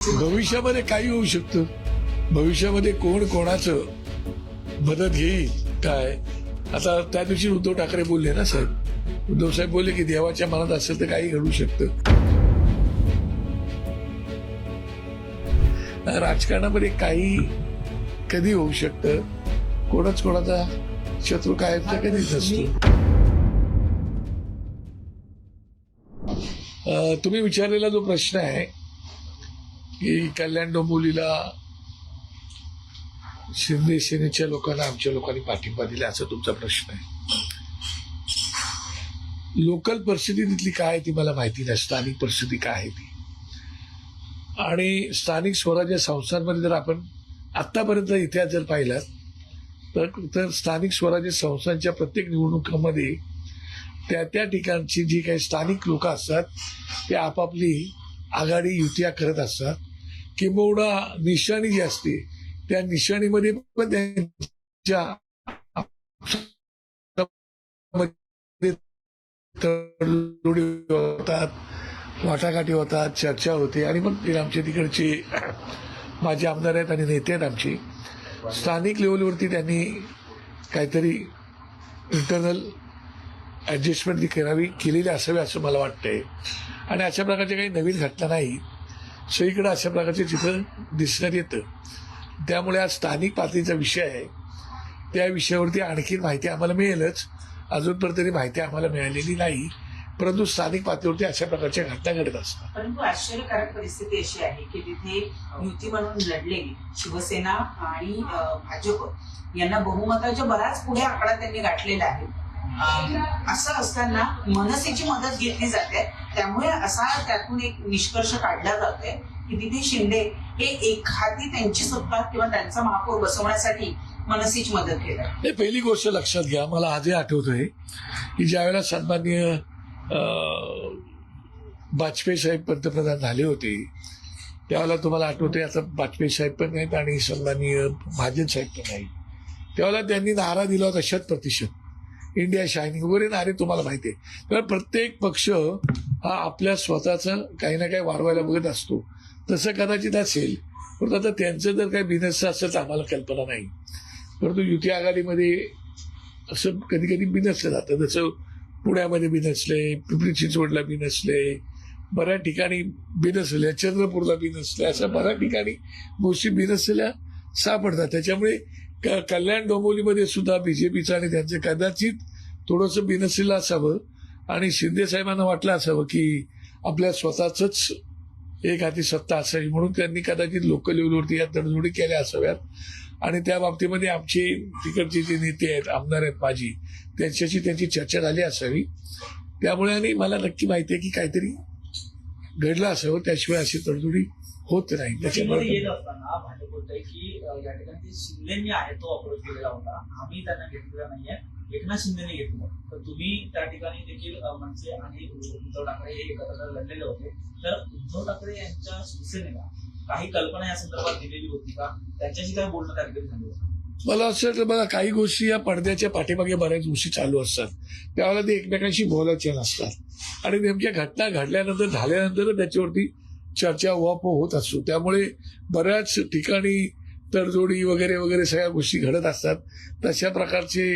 भविष्यामध्ये काही होऊ शकतं. भविष्यामध्ये कोण कोणाचं मदत घेईल काय. आता त्या दिवशी उद्धव ठाकरे बोलले ना साहेब, उद्धव साहेब बोलले की देवाच्या मनात असेल तर काही घडू शकतं. राजकारणामध्ये काही कधी होऊ शकतं. कोणाच कोणाचा शत्रू कायमचा कधीच नसतो. तुम्ही विचारलेला जो प्रश्न आहे की कल्याण डोंबिवलीला शिंदे सेनेच्या लोकांना आमच्या लोकांनी पाठिंबा दिला, असा तुमचा प्रश्न आहे. लोकल परिस्थिती तिथली काय ती मला माहिती नाही, स्थानिक परिस्थिती काय आहे ती. आणि स्थानिक स्वराज्य संस्थांमध्ये जर आपण आत्तापर्यंत इतिहास जर पाहिला तर स्थानिक स्वराज्य संस्थांच्या प्रत्येक निवडणुकांमध्ये त्या ठिकाणची जी काही स्थानिक लोक असतात ते आपापली आघाडी युत्या करत असतात. किंबहुना निशाणी जी असते त्या निशाणीमध्ये पण त्यांच्या तडजोडी होतात, वाटाघाटी होतात, चर्चा होते. आणि मग ते आमच्या तिकडचे माझे आमदार आहेत आणि नेते आहेत आमचे, स्थानिक लेवलवरती त्यांनी काहीतरी इंटरनल ॲडजस्टमेंट केलेली असावी असं मला वाटतंय. आणि अशा प्रकारच्या काही नवीन घटना नाही, सगळीकडे अशा प्रकारचे चित्र दिसण्यात येतं. त्यामुळे आज स्थानिक पातळीचा विषय आहे, त्या विषयावरती आणखी माहिती आम्हाला मिळेलच. अजूनपर्यंत तरी माहिती आम्हाला मिळालेली नाही, परंतु स्थानिक पातळीवरती अशा प्रकारच्या घटना घडत असतात. परंतु आश्चर्यकारक परिस्थिती अशी आहे की तिथे युती म्हणून लढलेली शिवसेना आणि भाजप यांना बहुमताच्या बराच पुढे आकडा त्यांनी गाठलेला आहे. असं असताना मनसेची मदत घेतली जाते, त्यामुळे असा त्यातून एक निष्कर्ष काढला जातोय की तिथे शिंदे हे एखादी त्यांची सत्ता किंवा त्यांचा महापौर बसवण्यासाठी मनसेची मदत घेतात. पहिली गोष्ट लक्षात घ्या, मला आजही आठवतोय की ज्यावेळेला सन्माननीय वाजपेयी साहेब पंतप्रधान झाले होते त्यावेळेला तुम्हाला आठवतंय, आता वाजपेयी साहेब पण नाहीत आणि सन्माननीय महाजन साहेब पण नाही, त्यावेळेला त्यांनी नारा दिला होता 100% इंडिया शायनिंग वगैरे नारे तुम्हाला माहिती आहे. तर प्रत्येक पक्ष हा आपल्या स्वतःचं काही ना काही वाढवायला बघत असतो. तसं कदाचित असेल, परंतु आता त्यांचं जर काही बिनसचं असेल तर आम्हाला कल्पना नाही. परंतु युती आघाडीमध्ये असं कधी कधी बिनसलं जातं. जसं पुण्यामध्ये बिनसले, पिंपरी चिंचवडला बिनसले, बऱ्याच ठिकाणी बिनसले, चंद्रपूरला बिनसले, अशा बऱ्याच ठिकाणी गोष्टी बिनसलेल्या सापडतात. त्याच्यामुळे कल्याण डोंबिवलीमध्ये सुद्धा बीजेपीचं आणि त्यांचं कदाचित थोडंसं बिनसलेलं असावं आणि शिंदे साहेबांना वाटलं असावं की आपल्या स्वतःच एक हाती सत्ता असावी, म्हणून त्यांनी कदाचित लोकल लेवलवरती या तडजोडी केल्या असाव्यात. आणि त्या बाबतीमध्ये आमचे तिकडचे जे नेते आहेत, आमदार आहेत माझी, त्यांच्याशी त्यांची चर्चा झाली असावी. त्यामुळे आणि मला नक्की माहिती आहे की काहीतरी घडलं असावं, त्याशिवाय अशी तडजोडी होत नाही. त्याच्यामुळे येत असताना भाजप बोलतंय की या ठिकाणी शिंदेनी आहे तो अप्रोच केलेला होता, आम्ही त्यांना घेतलेला नाहीये, एकनाथ शिंदेने घेतलं. तर तुम्ही त्या ठिकाणी देखील मनसे आणि उद्धव ठाकरे हे एकत्र लढलेले होते. तर उद्धव ठाकरे यांच्या शिवसेनेला काही कल्पना या संदर्भात दिलेली होती का? त्यांच्याशी काय बोलणं त्या ठिकाणी झालं होतं? मला असं वाटतं बघा, काही गोष्टी या पडद्याच्या पाठीमागे बऱ्याच गोष्टी चालू असतात, त्यावेळेला ते एकमेकांशी बोलायचे नसतात आणि नेमक्या घटना घडल्यानंतर झाल्यानंतर त्याच्यावरती चर्चा उहापोह होत असतो. त्यामुळे बऱ्याच ठिकाणी तडजोडी वगैरे वगैरे सगळ्या गोष्टी घडत असतात. तशा प्रकारचे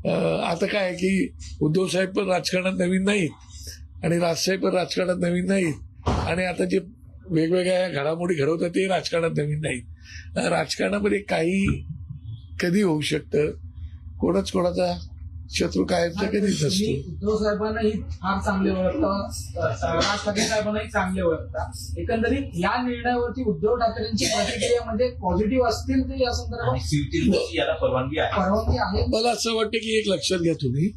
आता काय आहे की उद्धव साहेब पण राजकारणात नवीन नाहीत आणि राजसाहेब पण राजकारणात नवीन नाहीत आणि आता जे वेगवेगळ्या घडामोडी घडवतात ते राजकारणात नवीन नाहीत. राजकारणामध्ये काही कधी होऊ शकतं. कोणाच कोणाचा शत्रू कायमचा कधीच नसतो. उद्धव साहेबांनाही फार चांगले ओळखता, राज ठाकरे साहेबांनाही चांगले ओळखता. एकंदरीत या निर्णयावरती उद्धव ठाकरेंची प्रतिक्रिया म्हणजे पॉझिटिव्ह असतील तर या संदर्भात याला परवानगी आहे. मला असं वाटतं की एक लक्षात घ्या तुम्ही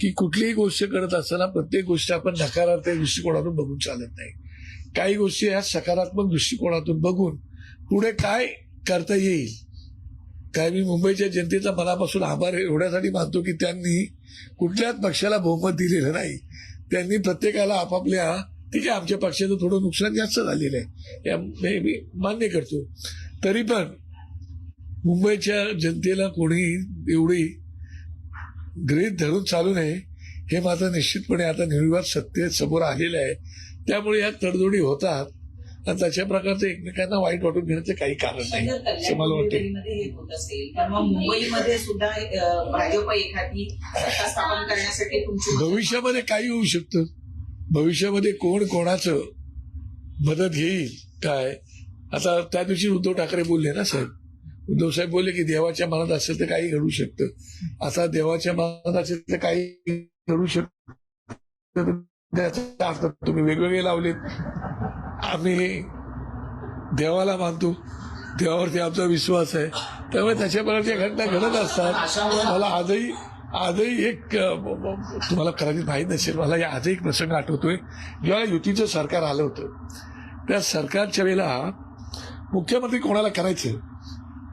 की कुठलीही गोष्ट करत असताना प्रत्येक गोष्ट आपण नकारात्मक दृष्टिकोनातून बघून चालत नाही. काही गोष्टी ह्या सकारात्मक दृष्टिकोनातून बघून पुढे काय करता येईल. काय मी मुंबईच्या जनतेचा मनापासून आभार एवढ्यासाठी मानतो की त्यांनी कुठल्याच पक्षाला बहुमत दिलेलं नाही. त्यांनी प्रत्येकाला आपापल्या, ठीक आहे आमच्या पक्षाचं थोडं नुकसान जास्त झालेलं आहे, या मी मान्य करतो, तरी पण मुंबईच्या जनतेला कोणी एवढी गृहीत धरून चालू नये हे मात्र निश्चितपणे आता निर्विवाद सत्तेत समोर आलेलं आहे. त्यामुळे या तडजोडी होतात आणि तशा प्रकारचं एकमेकांना वाईट वाटून घेण्याचं काही कारण नाही जर असं मला वाटतं. कल्याणमध्ये हे होत असेल तर मग मुंबईमध्ये सुद्धा भाजप एखादी सत्ता स्थापन करण्यासाठी तुमची भविष्यामध्ये काही होऊ शकतं. भविष्यामध्ये कोण कोणाचं मदत घेईल काय. आता त्या दिवशी उद्धव ठाकरे बोलले ना साहेब, उद्धव साहेब बोलले की देवाच्या मनात असेल तर काही घडू शकतं. आता देवाच्या मनात असेल तर काही घडू शकतं त्याचा अर्थ तुम्ही वेगवेगळे लावलेत. आम्ही देवाला मानतो, देवावरती आमचा विश्वास आहे, त्यामुळे तशा प्रकारच्या घटना घडत असतात. मला आजही एक तुम्हाला कदाचित माहीत नसेल, मला आजही एक प्रसंग आठवतोय. जेव्हा युतीचं सरकार आलं होतं त्या सरकारच्या वेळेला मुख्यमंत्री कोणाला करायचं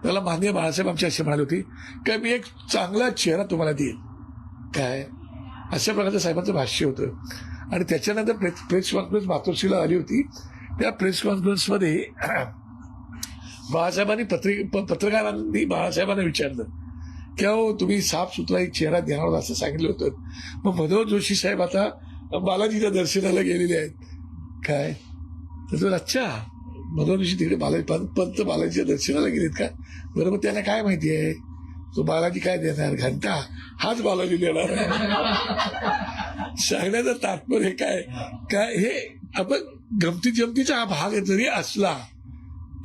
त्याला माननीय बाळासाहेब आमचे असे म्हणाले होते की मी एक चांगला चेहरा तुम्हाला देईन काय, अशा प्रकारचं साहेबांचं भाष्य होतं. आणि त्याच्यानंतर प्रेस कॉन्फरन्स मातोश्रीला आली होती. त्या प्रेस कॉन्फरन्समध्ये बाळासाहेबांनी पत्रकारांनी बाळासाहेबांना विचारलं की अहो तुम्ही साफ सुथरा एक चेहरा देणार आहोत असं सांगितलं होतं. मग मनोहर जोशी साहेब आता बालाजीच्या दर्शनाला गेलेले आहेत काय. तर तो अच्छा मनोहर जोशी तिकडे पंत बालाजीच्या दर्शनाला गेलेत का. बरोबर, त्यांना काय माहिती आहे तो बालाजी काय देणार, घंटा हाच बालाजी देणार सांगण्याचं तात्पर्य काय हे आपण गमतीचा हा भाग जरी असला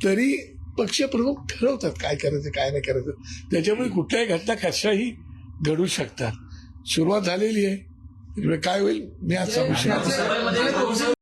तरी पक्षप्रमुख ठरवतात काय करायचं काय नाही करायचं. त्याच्यामुळे कुठल्याही घटना कशाही घडू शकतात. सुरुवात झालेली आहे, काय होईल मी आज सांगू शकतो.